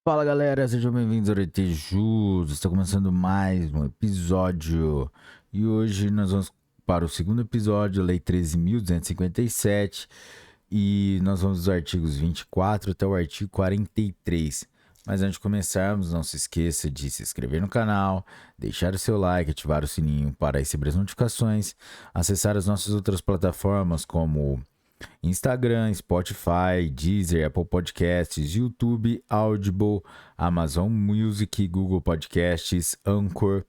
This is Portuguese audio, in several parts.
Fala galera, sejam bem-vindos ao Aretejus. Está começando mais um episódio e hoje nós vamos para o segundo episódio, Lei 13.257, e nós vamos dos artigos 24 até o artigo 43. Mas antes de começarmos, não se esqueça de se inscrever no canal, deixar o seu like, ativar o sininho para receber as notificações, acessar as nossas outras plataformas como Instagram, Spotify, Deezer, Apple Podcasts, YouTube, Audible, Amazon Music, Google Podcasts, Anchor,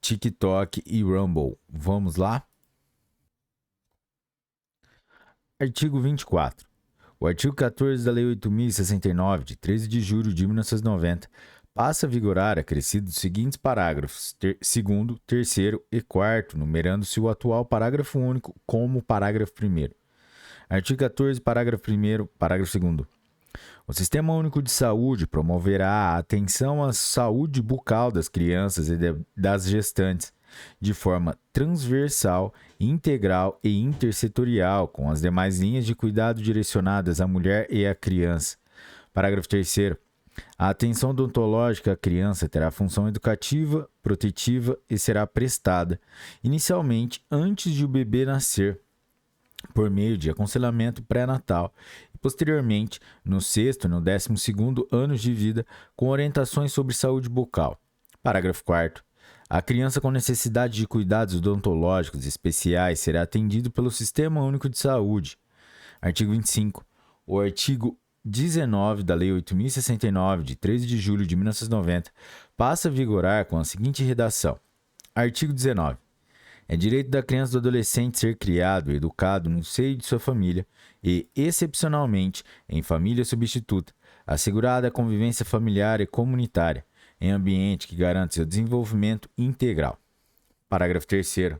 TikTok e Rumble. Vamos lá? Artigo 24. O artigo 14 da Lei 8.069, de 13 de julho de 1990, passa a vigorar acrescido dos seguintes parágrafos 2º, 3º e 4º, numerando-se o atual parágrafo único como parágrafo 1º. Artigo 14, parágrafo 1º, parágrafo 2º. O Sistema Único de Saúde promoverá a atenção à saúde bucal das crianças e das gestantes, de forma transversal, integral e intersetorial, com as demais linhas de cuidado direcionadas à mulher e à criança. Parágrafo 3º. A atenção odontológica à criança terá função educativa, protetiva e será prestada, inicialmente, antes de o bebê nascer, por meio de aconselhamento pré-natal e, posteriormente, no 6º e no 12º anos de vida, com orientações sobre saúde bucal. Parágrafo 4º. A criança com necessidade de cuidados odontológicos especiais será atendido pelo Sistema Único de Saúde. Artigo 25. O artigo 19 da Lei 8.069, de 13 de julho de 1990, passa a vigorar com a seguinte redação. Artigo 19. É direito da criança ou do adolescente ser criado e educado no seio de sua família e, excepcionalmente, em família substituta, assegurada a convivência familiar e comunitária, em ambiente que garante seu desenvolvimento integral. Parágrafo 3º.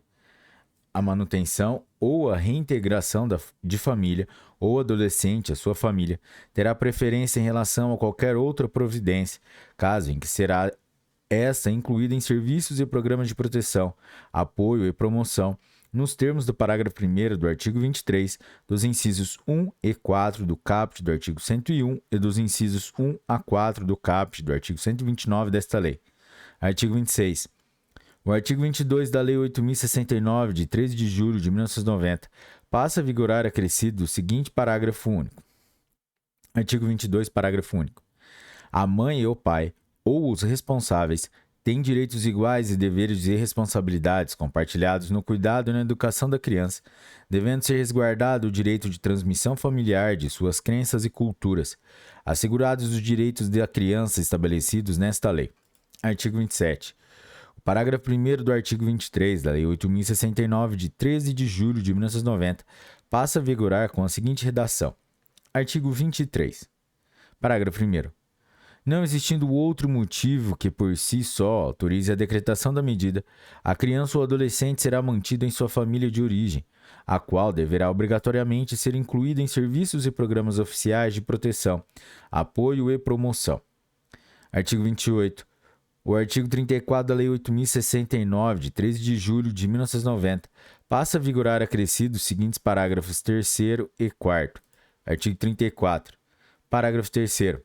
A manutenção ou a reintegração de família ou adolescente à sua família terá preferência em relação a qualquer outra providência, caso em que será esta incluída em serviços e programas de proteção, apoio e promoção, nos termos do parágrafo 1º do artigo 23, dos incisos 1 e 4 do caput do artigo 101 e dos incisos 1 a 4 do caput do artigo 129 desta lei. Artigo 26. O artigo 22 da Lei 8.069, de 13 de julho de 1990, passa a vigorar acrescido o seguinte parágrafo único. Artigo 22, parágrafo único. A mãe e o pai, ou os responsáveis, têm direitos iguais e deveres e responsabilidades compartilhados no cuidado e na educação da criança, devendo ser resguardado o direito de transmissão familiar de suas crenças e culturas, assegurados os direitos da criança estabelecidos nesta lei. Artigo 27. O parágrafo 1º do artigo 23 da Lei 8.069, de 13 de julho de 1990, passa a vigorar com a seguinte redação. Artigo 23. Parágrafo 1º. Não existindo outro motivo que por si só autorize a decretação da medida, a criança ou adolescente será mantido em sua família de origem, a qual deverá obrigatoriamente ser incluída em serviços e programas oficiais de proteção, apoio e promoção. Artigo 28. O artigo 34 da Lei 8.069, de 13 de julho de 1990, passa a vigorar acrescido os seguintes parágrafos 3º e 4º. Artigo 34. Parágrafo 3º.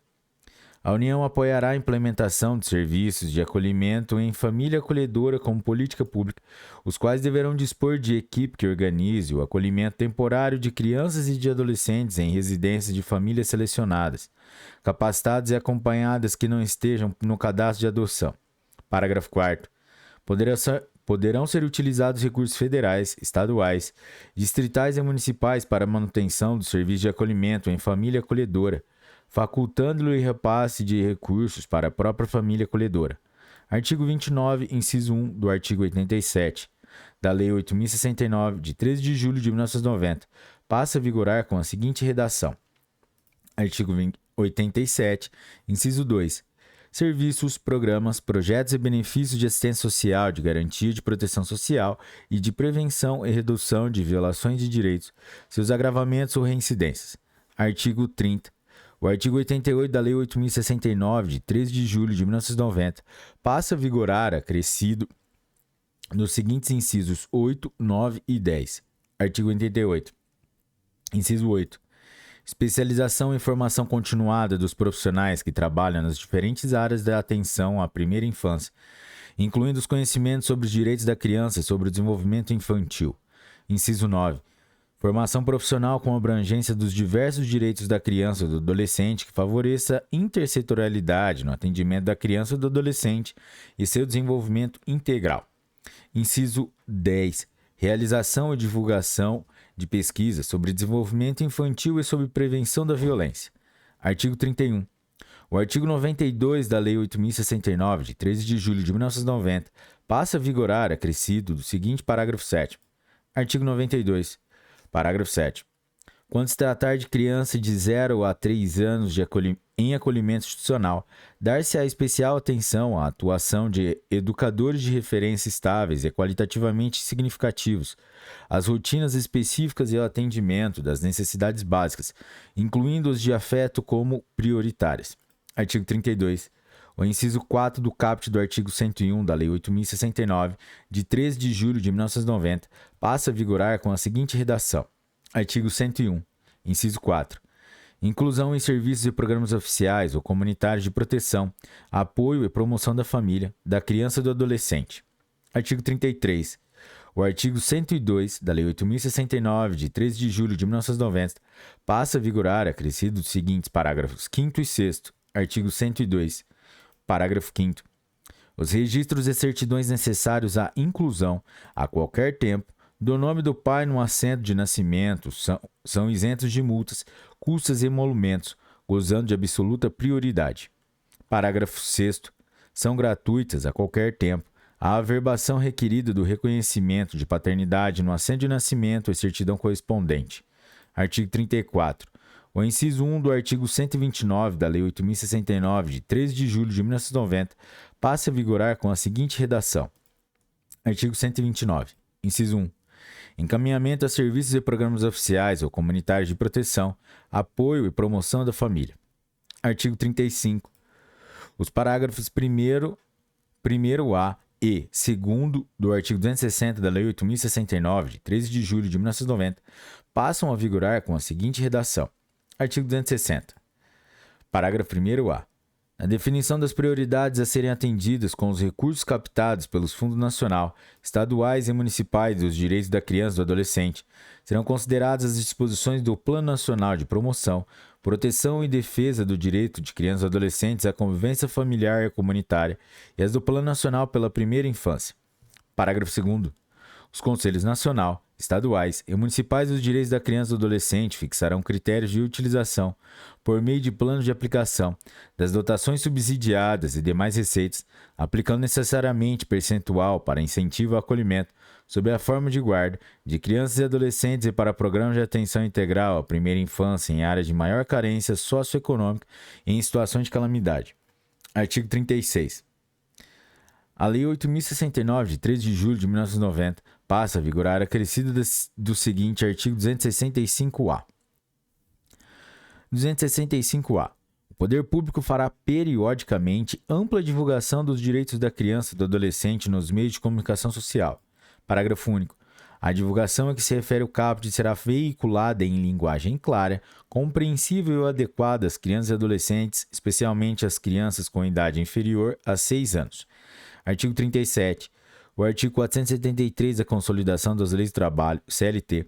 A União apoiará a implementação de serviços de acolhimento em família acolhedora como política pública, os quais deverão dispor de equipe que organize o acolhimento temporário de crianças e de adolescentes em residências de famílias selecionadas, capacitadas e acompanhadas que não estejam no cadastro de adoção. Parágrafo 4º. Poderão ser utilizados recursos federais, estaduais, distritais e municipais para a manutenção do serviço de acolhimento em família acolhedora, facultando-lhe repasse de recursos para a própria família acolhedora. Artigo 29, inciso 1 do artigo 87 da Lei 8.069, de 13 de julho de 1990, passa a vigorar com a seguinte redação. Artigo 87, inciso 2. Serviços, programas, projetos e benefícios de assistência social, de garantia de proteção social e de prevenção e redução de violações de direitos, seus agravamentos ou reincidências. Artigo 30. O artigo 88 da Lei 8.069, de 13 de julho de 1990, passa a vigorar acrescido nos seguintes incisos 8, 9 e 10. Artigo 88. Inciso 8. especialização e formação continuada dos profissionais que trabalham nas diferentes áreas da atenção à primeira infância, incluindo os conhecimentos sobre os direitos da criança e sobre o desenvolvimento infantil. Inciso 9. Formação profissional com abrangência dos diversos direitos da criança e do adolescente que favoreça intersetorialidade no atendimento da criança e do adolescente e seu desenvolvimento integral. Inciso 10. Realização e divulgação de pesquisas sobre desenvolvimento infantil e sobre prevenção da violência. Artigo 31. O artigo 92 da Lei 8.069, de 13 de julho de 1990, passa a vigorar acrescido do seguinte parágrafo 7º. Artigo 92. Parágrafo 7º. Quando se tratar de criança de 0 a 3 anos em acolhimento institucional, dar-se-á especial atenção à atuação de educadores de referência estáveis e qualitativamente significativos, às rotinas específicas e ao atendimento das necessidades básicas, incluindo os de afeto como prioritárias. Artigo 32. O inciso 4 do caput do artigo 101 da Lei 8.069, de 13 de julho de 1990, passa a vigorar com a seguinte redação. Artigo 101. Inciso 4. Inclusão em serviços e programas oficiais ou comunitários de proteção, apoio e promoção da família, da criança e do adolescente. Artigo 33. O artigo 102 da Lei 8.069, de 13 de julho de 1990, passa a vigorar acrescido dos seguintes parágrafos 5º e 6º. Artigo 102. Parágrafo 5º. Os registros e certidões necessários à inclusão, a qualquer tempo, do nome do pai no assento de nascimento são isentos de multas, custas e emolumentos, gozando de absoluta prioridade. Parágrafo 6º. São gratuitas a qualquer tempo a averbação requerida do reconhecimento de paternidade no assento de nascimento e certidão correspondente. Artigo 34. O inciso 1 do artigo 129 da Lei 8.069, de 13 de julho de 1990, passa a vigorar com a seguinte redação. Artigo 129. Inciso 1. Encaminhamento a serviços e programas oficiais ou comunitários de proteção, apoio e promoção da família. Artigo 35. Os parágrafos 1º A e 2º do artigo 260 da Lei 8.069, de 13 de julho de 1990, passam a vigorar com a seguinte redação. Artigo 260. Parágrafo 1º A. Na definição das prioridades a serem atendidas com os recursos captados pelos Fundos Nacional, Estaduais e Municipais dos Direitos da Criança e do Adolescente, serão consideradas as disposições do Plano Nacional de Promoção, Proteção e Defesa do Direito de Crianças e Adolescentes à Convivência Familiar e Comunitária e as do Plano Nacional pela Primeira Infância. Parágrafo 2º. Os Conselhos Nacional, Estaduais e Municipais dos Direitos da Criança e do Adolescente fixarão critérios de utilização, por meio de planos de aplicação, das dotações subsidiadas e demais receitas, aplicando necessariamente percentual para incentivo ao acolhimento, sob a forma de guarda, de crianças e adolescentes e para programas de atenção integral à primeira infância em áreas de maior carência socioeconômica e em situações de calamidade. Artigo 36. A Lei 8.069, de 13 de julho de 1990, passa a vigorar acrescido do seguinte artigo 265-A. 265-A. O poder público fará periodicamente ampla divulgação dos direitos da criança e do adolescente nos meios de comunicação social. Parágrafo único. A divulgação a que se refere o caput será veiculada em linguagem clara, compreensível e adequada às crianças e adolescentes, especialmente às crianças com idade inferior a 6 anos. Artigo 37. O artigo 473 da Consolidação das Leis do Trabalho, CLT,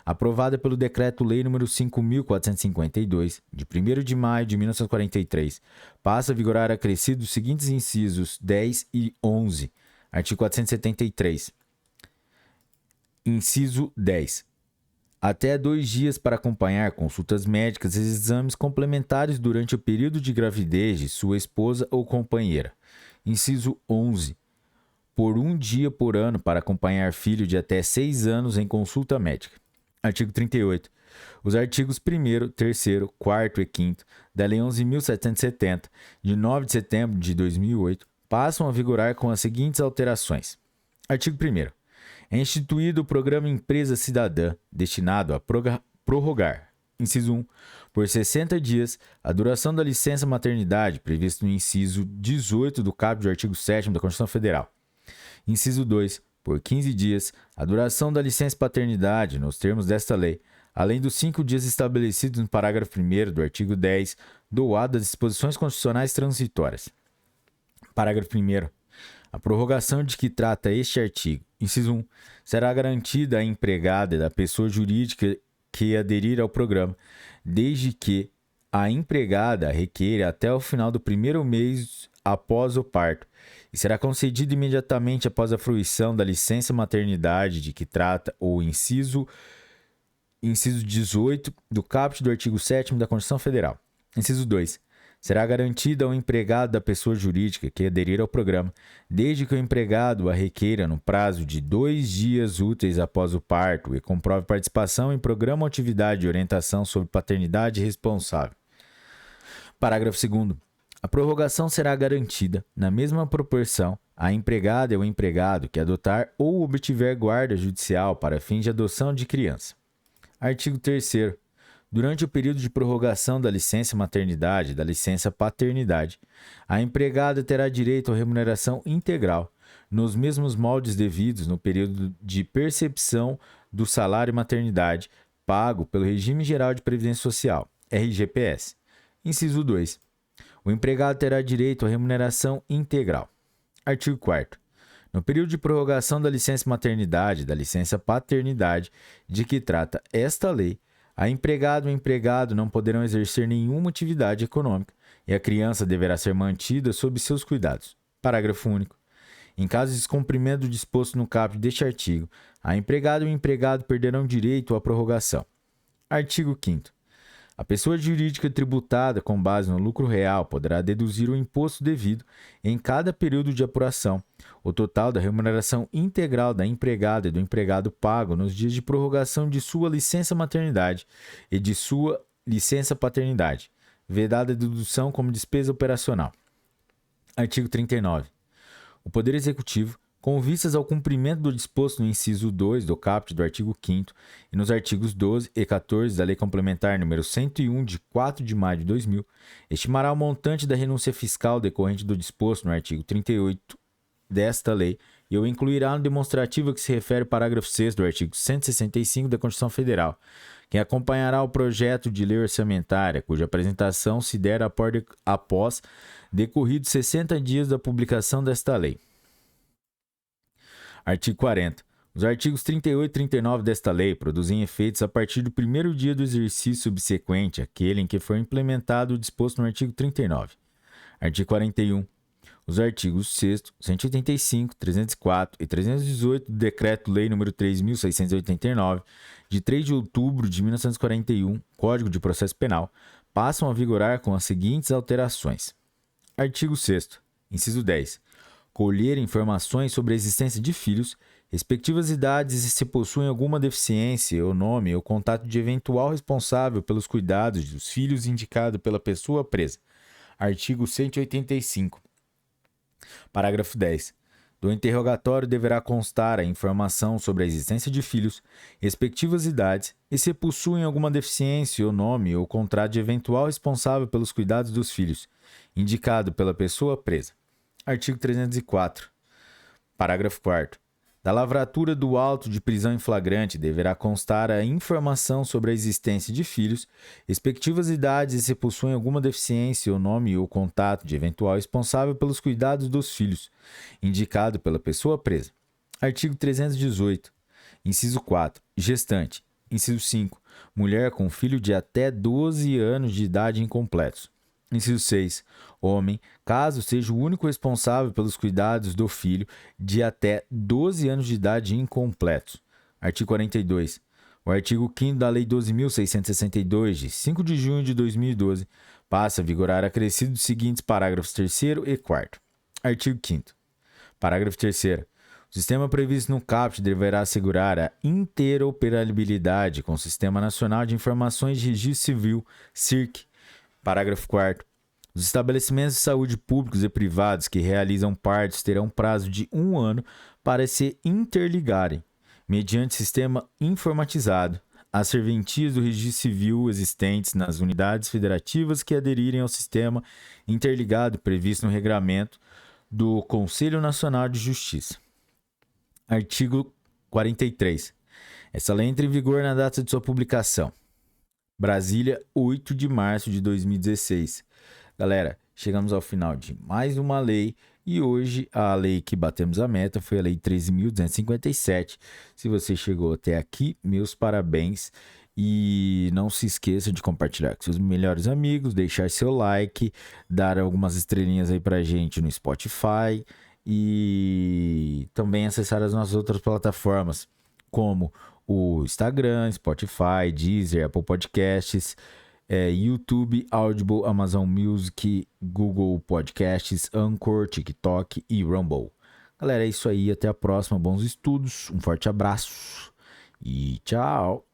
aprovada pelo Decreto-Lei nº 5.452, de 1º de maio de 1943, passa a vigorar acrescido dos seguintes incisos 10 e 11. Artigo 473. Inciso 10. Até 2 dias para acompanhar consultas médicas e exames complementares durante o período de gravidez de sua esposa ou companheira. Inciso 11. Por 1 dia por ano para acompanhar filho de até 6 anos em consulta médica. Artigo 38. Os artigos 1º, 3º, 4º e 5º da Lei 11.770, de 9 de setembro de 2008, passam a vigorar com as seguintes alterações. Artigo 1º. É instituído o Programa Empresa Cidadã, destinado a prorrogar, inciso 1, por 60 dias, a duração da licença maternidade, previsto no inciso 18 do caput do artigo 7º da Constituição Federal. Inciso 2, por 15 dias, a duração da licença paternidade, nos termos desta lei, além dos 5 dias estabelecidos no parágrafo 1º do artigo 10 do A das disposições constitucionais transitórias. Parágrafo 1º. A prorrogação de que trata este artigo, inciso 1, será garantida à empregada da pessoa jurídica que aderir ao programa, desde que a empregada requeira até o final do primeiro mês após o parto, e será concedida imediatamente após a fruição da licença maternidade de que trata o inciso 18 do caput do artigo 7º da Constituição Federal. Inciso 2. Será garantida ao empregado da pessoa jurídica que aderir ao programa, desde que o empregado a requeira no prazo de 2 dias úteis após o parto e comprove participação em programa ou atividade de orientação sobre paternidade responsável. Parágrafo 2º. A prorrogação será garantida, na mesma proporção, à empregada e ao empregado que adotar ou obtiver guarda judicial para fins de adoção de criança. Artigo 3º. Durante o período de prorrogação da licença maternidade e da licença paternidade, a empregada terá direito à remuneração integral, nos mesmos moldes devidos no período de percepção do salário maternidade, pago pelo Regime Geral de Previdência Social, RGPS. Inciso 2. O empregado terá direito à remuneração integral. Artigo 4º. No período de prorrogação da licença maternidade e da licença paternidade, de que trata esta lei, a empregado e o empregado não poderão exercer nenhuma atividade econômica e a criança deverá ser mantida sob seus cuidados. Parágrafo único. Em caso de descumprimento do disposto no caput deste artigo, a empregada e o empregado perderão direito à prorrogação. Artigo 5º. A pessoa jurídica tributada com base no lucro real poderá deduzir o imposto devido, em cada período de apuração, o total da remuneração integral da empregada e do empregado pago nos dias de prorrogação de sua licença maternidade e de sua licença paternidade, vedada a dedução como despesa operacional. Artigo 39. O Poder Executivo, com vistas ao cumprimento do disposto no inciso 2 do caput do artigo 5º e nos artigos 12 e 14 da Lei Complementar nº 101, de 4 de maio de 2000, estimará o montante da renúncia fiscal decorrente do disposto no artigo 38 desta lei e o incluirá no demonstrativo a que se refere o parágrafo 6º do artigo 165 da Constituição Federal, que acompanhará o projeto de lei orçamentária, cuja apresentação se der após decorridos 60 dias da publicação desta lei. Artigo 40. Os artigos 38 e 39 desta lei produzem efeitos a partir do primeiro dia do exercício subsequente àquele em que for implementado o disposto no artigo 39. Artigo 41. Os artigos 6º, 185, 304 e 318 do Decreto-Lei nº 3.689, de 3 de outubro de 1941, Código de Processo Penal, passam a vigorar com as seguintes alterações. Artigo 6º, inciso 10. Colher informações sobre a existência de filhos, respectivas idades e se possuem alguma deficiência, o nome ou contato de eventual responsável pelos cuidados dos filhos indicado pela pessoa presa. Artigo 185. Parágrafo 10. Do interrogatório deverá constar a informação sobre a existência de filhos, respectivas idades e se possuem alguma deficiência, o nome ou contrato de eventual responsável pelos cuidados dos filhos, indicado pela pessoa presa. Artigo 304. Parágrafo 4º. Da lavratura do auto de prisão em flagrante deverá constar a informação sobre a existência de filhos, respectivas idades e se possuem alguma deficiência, o nome ou contato de eventual responsável pelos cuidados dos filhos, indicado pela pessoa presa. Artigo 318. Inciso 4. Gestante. Inciso 5. Mulher com filho de até 12 anos de idade incompletos. Inciso 6. Homem, caso seja o único responsável pelos cuidados do filho de até 12 anos de idade incompletos. Artigo 42. O artigo 5º da Lei 12.662, de 5 de junho de 2012, passa a vigorar acrescido dos seguintes parágrafos 3º e 4º. Artigo 5º. Parágrafo 3º. O sistema previsto no caput deverá assegurar a interoperabilidade com o Sistema Nacional de Informações de Registro Civil, SIRC. Parágrafo 4º. Os estabelecimentos de saúde públicos e privados que realizam partos terão prazo de 1 ano para se interligarem, mediante sistema informatizado, às serventias do registro civil existentes nas unidades federativas que aderirem ao sistema interligado previsto no regramento do Conselho Nacional de Justiça. Artigo 43. Essa lei entra em vigor na data de sua publicação. Brasília, 8 de março de 2016. Galera, chegamos ao final de mais uma lei e hoje a lei que batemos a meta foi a Lei 13.257. Se você chegou até aqui, meus parabéns. E não se esqueça de compartilhar com seus melhores amigos, deixar seu like, dar algumas estrelinhas aí pra gente no Spotify e também acessar as nossas outras plataformas, como o Instagram, Spotify, Deezer, Apple Podcasts, YouTube, Audible, Amazon Music, Google Podcasts, Anchor, TikTok e Rumble. Galera, é isso aí. Até a próxima. Bons estudos. Um forte abraço e tchau.